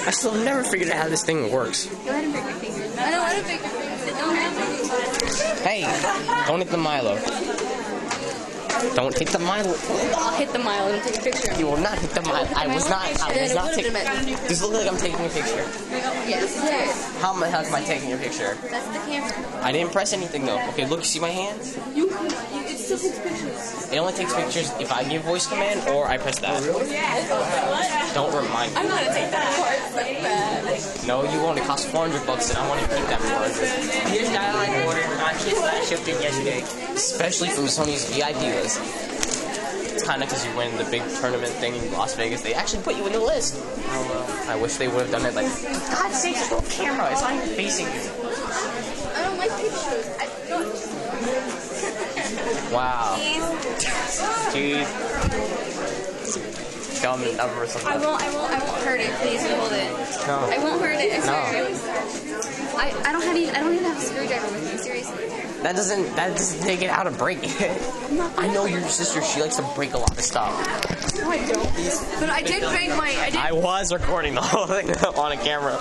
I still never figured out how this thing works. Go ahead and break your fingers. I don't want to break your fingers. Don't have to. Hey, don't hit the Milo. Don't hit the Milo. I'll hit the Milo and take a picture of You will not hit the Milo. I was not taking. This looks like I'm taking a picture. Yes. How am I taking a picture? That's the camera. I didn't press anything though. Okay, look, see my hands? It still takes pictures. It only takes pictures if I give voice command or I press that. Don't remind me. I'm gonna take that part. Like that. No, you won't. It costs $400 and I want to keep that $400. Here's Skyline order. I shipped it yesterday. Especially from Sony's VIP list. It's kind of because you win the big tournament thing in Las Vegas. They actually put you in the list. Oh, well. I wish they would have done it like, for God's sake, there's no camera. It's not even facing you. I don't like pictures. Wow. Jeez. Tell me the number or something. I won't hurt it. Please hold it. No. I won't hurt it. I swear. No. I don't even have a screwdriver with me. Seriously. That doesn't take it out to break it. I know your sister, she likes to break a lot of stuff. No, I don't. But I did break my. I was recording the whole thing on a camera.